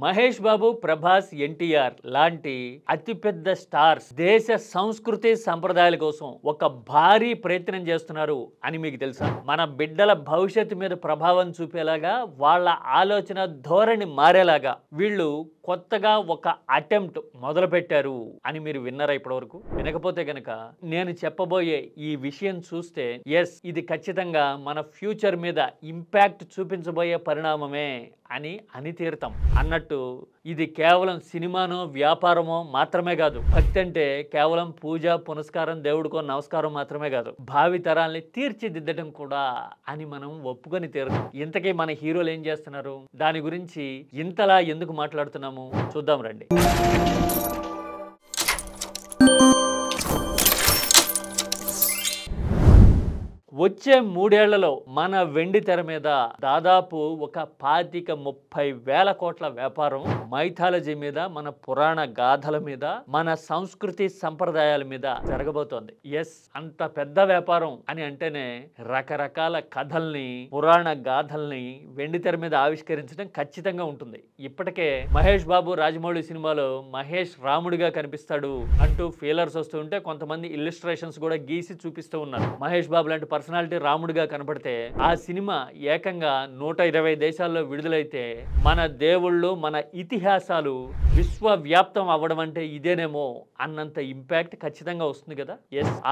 మహేష్ బాబు, ప్రభాస్, ఎన్టీఆర్ లాంటి అతిపెద్ద స్టార్స్ దేశ సంస్కృతి సంప్రదాయాల కోసం ఒక భారీ ప్రయత్నం చేస్తున్నారు అని మీకు తెలుసా? మన బిడ్డల భవిష్యత్తు మీద ప్రభావం చూపేలాగా, వాళ్ళ ఆలోచన ధోరణి మారేలాగా వీళ్ళు కొత్తగా ఒక అటెంప్ట్ మొదలు పెట్టారు అని మీరు విన్నారా ఇప్పటివరకు? వినకపోతే గనక నేను చెప్పబోయే ఈ విషయం చూస్తే ఇది ఖచ్చితంగా మన ఫ్యూచర్ మీద ఇంపాక్ట్ చూపించబోయే పరిణామమే అని తీరుతాం అన్నట్టు. ఇది కేవలం సినిమానో వ్యాపారమో మాత్రమే కాదు. భక్తి అంటే కేవలం పూజ పునస్కారం, దేవుడికో నమస్కారం మాత్రమే కాదు, భావి తరాల్ని తీర్చిదిద్దడం కూడా అని మనం ఒప్పుకొని తీరుతాం. ఇంతకీ మన హీరోలు ఏం చేస్తున్నారు, దాని గురించి ఇంతలా ఎందుకు మాట్లాడుతున్నాము చూద్దాం రండి. వచ్చే 3 ఏళ్లలో మన వెండి తెర మీద దాదాపు ఒక 25-30 కోట్ల వ్యాపారం మైథాలజీ మీద, మన పురాణ గాథల మీద, మన సంస్కృతి సంప్రదాయాల మీద జరగబోతోంది. అంత పెద్ద వ్యాపారం అని అంటేనే రకరకాల కథల్ని, పురాణ గాథల్ని వెండి తెర మీద ఆవిష్కరించడం ఖచ్చితంగా ఉంటుంది. ఇప్పటికే మహేష్ బాబు రాజమౌళి సినిమాలో మహేష్ రాముడిగా కనిపిస్తాడు అంటూ ఫీలర్స్ వస్తూ ఉంటే, కొంతమంది ఇల్లుస్ట్రేషన్స్ కూడా గీసి చూపిస్తూ ఉన్నారు. మహేష్ బాబు లాంటి పర్సనాలిటీ రాముడిగా కనపడితే ఆ సినిమా ఏకంగా 120 దేశాల్లో విడుదలైతే మన దేవుళ్ళు, మన ఇతిహాసాలు విశ్వవ్యాప్తం అవ్వడం అంటే ఇదేనేమో అన్నంత ఇంపాక్ట్ ఖచ్చితంగా వస్తుంది కదా.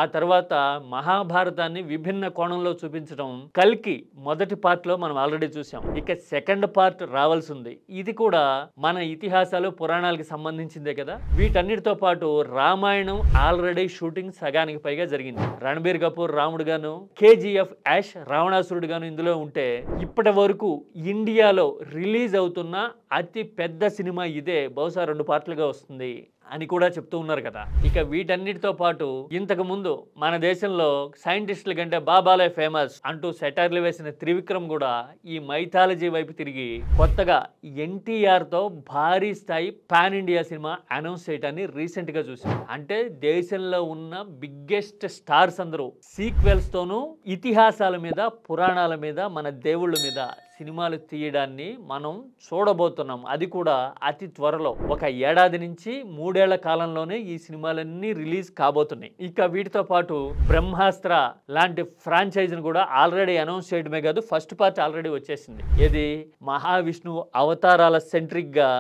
ఆ తర్వాత మహాభారతాన్ని విభిన్న కోణంలో చూపించడం కల్కి మొదటి పార్ట్ లో మనం ఆల్రెడీ చూసాం. ఇక సెకండ్ పార్ట్ రావాల్సి ఉంది. ఇది కూడా మన ఇతిహాసాలు, పురాణాలకు సంబంధించిందే కదా. వీటన్నిటితో పాటు రామాయణం ఆల్రెడీ షూటింగ్ సగానికి పైగా జరిగింది. రణబీర్ కపూర్ రాముడు గాను, కేజీఎఫ్ యాష్ రావణాసురుడు గాను ఇందులో ఉంటే, ఇప్పటి వరకు ఇండియాలో రిలీజ్ అవుతున్న అతి పెద్ద సినిమా ఇదే. బహుశా 2 పార్ట్లుగా వస్తుంది అని కూడా చెప్తూ ఉన్నారు కదా. ఇక వీటన్నిటితో పాటు ఇంతకు ముందు మన దేశంలో సైంటిస్టుల కంటే బాబాలే ఫేమస్ అంటూ సెటైర్లు వేసిన త్రివిక్రమ్ కూడా ఈ మైథాలజీ వైపు తిరిగి కొత్తగా ఎన్టీఆర్ తో భారీ స్థాయి పాన్ ఇండియా సినిమా అనౌన్స్ చేయడాన్ని రీసెంట్ గా చూసాం. అంటే దేశంలో ఉన్న బిగ్గెస్ట్ స్టార్స్ అందరూ సీక్వెల్స్ తోనూ ఇతిహాసాల మీద, పురాణాల మీద, మన దేవుళ్ళ మీద సినిమాలు తీయడాన్ని మనం చూడబోతున్నాం. అది కూడా అతి త్వరలో, ఒక ఏడాది నుంచి 3 ఏళ్ల కాలంలోనే ఈ సినిమాలన్నీ రిలీజ్ కాబోతున్నాయి. ఇక వీటితో పాటు బ్రహ్మాస్త్ర లాంటి ఫ్రాంచైజీని కూడా ఆల్రెడీ అనౌన్స్ చేయడమే కాదు, ఫస్ట్ పార్ట్ ఆల్రెడీ వచ్చేసింది. ఇది మహావిష్ణువు అవతారాల సెంట్రిక్ గా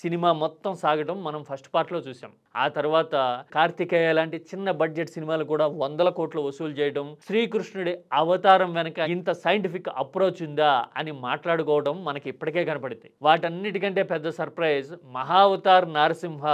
సినిమా మొత్తం సాగడం మనం ఫస్ట్ పార్ట్ లో చూసాం. ఆ తర్వాత కార్తికేయ లాంటి చిన్న బడ్జెట్ సినిమాలు కూడా 100 కోట్లు వసూలు చేయడం, శ్రీకృష్ణుడి అవతారం వెనక ఇంత సైంటిఫిక్ అప్రోచ్ ఉందా అని మాట్లాడుకోవడం మనకి ఇప్పటికే కనపడింది. వాటన్నిటికంటే పెద్ద సర్ప్రైజ్ మహావతార్ నరసింహ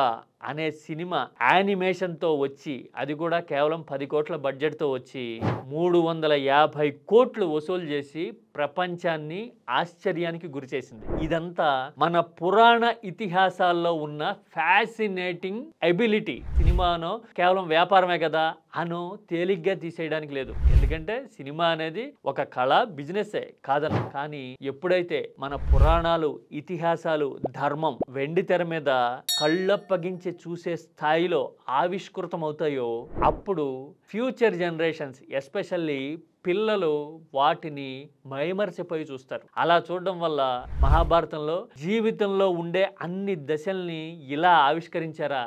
అనే సినిమా యానిమేషన్ తో వచ్చి, అది కూడా కేవలం 10 కోట్ల బడ్జెట్ తో వచ్చి 350 కోట్లు వసూలు చేసి ప్రపంచాన్ని ఆశ్చర్యానికి గురి చేసింది. ఇదంతా మన పురాణ ఇతిహాసాల్లో ఉన్న ఫ్యాసినేటింగ్ ఎబిలిటీ. సినిమానో కేవలం వ్యాపారమే కదా అనో తేలిగ్గా తీసేయడానికి లేదు. ఎందుకంటే సినిమా అనేది ఒక కళ, బిజినెస్ కాదను. కానీ ఎప్పుడైతే మన పురాణాలు, ఇతిహాసాలు, ధర్మం వెండి తెర మీద కళ్ళప్పగించి చూసే స్థాయిలో ఆవిష్కృతం అవుతాయో, అప్పుడు ఫ్యూచర్ జనరేషన్స్, ఎస్పెషల్లీ పిల్లలు వాటిని మైమర్చిపోయి చూస్తారు. అలా చూడడం వల్ల మహాభారతంలో జీవితంలో ఉండే అన్ని దశల్ని ఇలా ఆవిష్కరించారా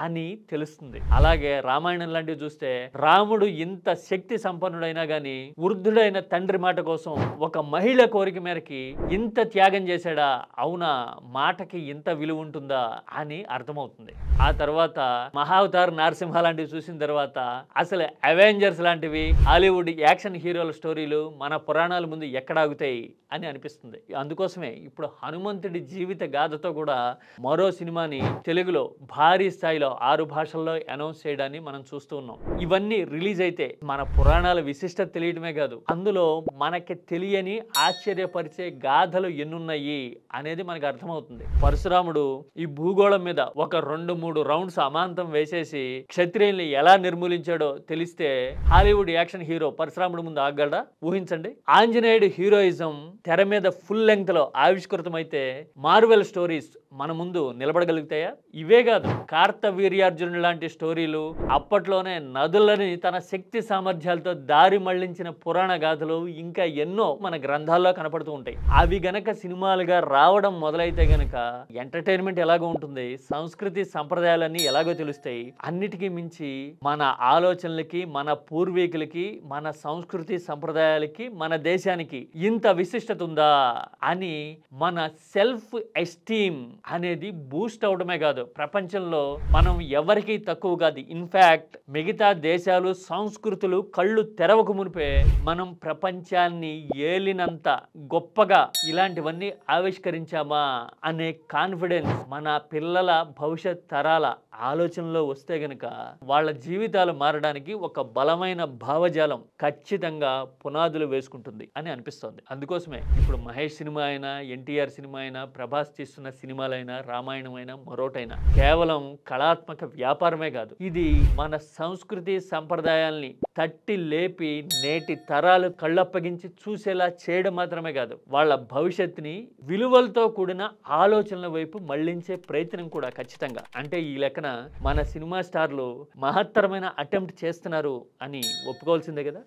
అని తెలుస్తుంది. అలాగే రామాయణం లాంటివి చూస్తే, రాముడు ఇంత శక్తి సంపన్నుడైనా గాని వృద్ధుడైన తండ్రి మాట కోసం, ఒక మహిళ కోరిక మేరకి ఇంత త్యాగం చేశాడా, అవునా, మాటకి ఇంత విలువ ఉంటుందా అని అర్థమవుతుంది. ఆ తర్వాత మహావతార్ నరసింహ లాంటివి చూసిన తర్వాత అసలు అవెంజర్స్ లాంటివి హాలీవుడ్ యాక్షన్ హీరోల స్టోరీలు మన పురాణాల ముందు ఎక్కడ ఆగుతాయి అని అనిపిస్తుంది. అందుకోసమే ఇప్పుడు హనుమంతుడి జీవిత గాథతో కూడా మరో సినిమాని తెలుగులో భారీ స్థాయిలో 6 భాషల్లో అనౌన్స్ చేయడాన్ని మనం చూస్తూ ఉన్నాం. ఇవన్నీ రిలీజ్ అయితే మన పురాణాల విశిష్టత తెలియడమే కాదు, అందులో మనకి తెలియని ఆశ్చర్యపరిచే గాథలు ఎన్నున్నాయి అనేది మనకు అర్థమవుతుంది. పరశురాముడు ఈ భూగోళం మీద ఒక 2-3 రౌండ్స్ అమాంతం వేసేసి క్షత్రియుల్ని ఎలా నిర్మూలించాడో తెలిస్తే హాలీవుడ్ యాక్షన్ హీరో పరశురాముడు ముందు ఆగలడా? ఊహించండి. ఆంజనేయుడు హీరోయిజం తెర మీద ఫుల్ లెంగ్త్ లో ఆవిష్కృతమైతే మార్వెల్ స్టోరీస్ మన ముందు నిలబడగలుగుతాయా? ఇవే కాదు, కార్తవీర్యార్జునుడు లాంటి స్టోరీలు, అప్పట్లోనే నదులని తన శక్తి సామర్థ్యాలతో దారి మళ్లించిన పురాణ గాథలు ఇంకా ఎన్నో మన గ్రంథాల్లో కనపడుతూ ఉంటాయి. అవి గనక సినిమాలుగా రావడం మొదలైతే గనక ఎంటర్టైన్మెంట్ ఎలాగో ఉంటుంది, సంస్కృతి సంప్రదాయాలన్నీ ఎలాగో తెలుస్తాయి. అన్నిటికీ మించి మన ఆలోచనలకి, మన పూర్వీకులకి, మన సంస్కృతి సంప్రదాయాలకి, మన దేశానికి ఇంత విశిష్టత ఉందా అని మన సెల్ఫ్ ఎస్టీమ్ అనేది బూస్ట్ అవడమే కాదు, ప్రపంచంలో మనం ఎవరికి తక్కువ కాదు. ఇన్ఫాక్ట్ మిగతా దేశాలు, సంస్కృతులు కళ్ళు తెరవకు మునిపే మనం ప్రపంచాన్ని ఏలినంత గొప్పగా ఇలాంటివన్నీ ఆవిష్కరించామా అనే కాన్ఫిడెన్స్ మన పిల్లల భవిష్యత్ తరాల ఆలోచనలో వస్తే గనక వాళ్ళ జీవితాలు మారడానికి ఒక బలమైన భావజాలం ఖచ్చితంగా పునాదులు వేసుకుంటుంది అని అనిపిస్తోంది. అందుకోసమే ఇప్పుడు మహేష్ సినిమా అయినా, ఎన్టీఆర్ సినిమా అయినా, ప్రభాస్ తీస్తున్న సినిమాలైనా, రామాయణం అయినా, మరోటైనా కేవలం కళాత్మక వ్యాపారమే కాదు, ఇది మన సంస్కృతి సంప్రదాయాల్ని తట్టి లేపి నేటి తరాలు కళ్ళప్పగించి చూసేలా చేయడం మాత్రమే కాదు, వాళ్ళ భవిష్యత్తుని విలువలతో కూడిన ఆలోచనల వైపు మళ్లించే ప్రయత్నం కూడా ఖచ్చితంగా. అంటే ఈ లెక్కన మన సినిమా స్టార్లు మహత్తరమైన అటెంప్ట్ చేస్తున్నారు అని ఒప్పుకోవాల్సిందే కదా.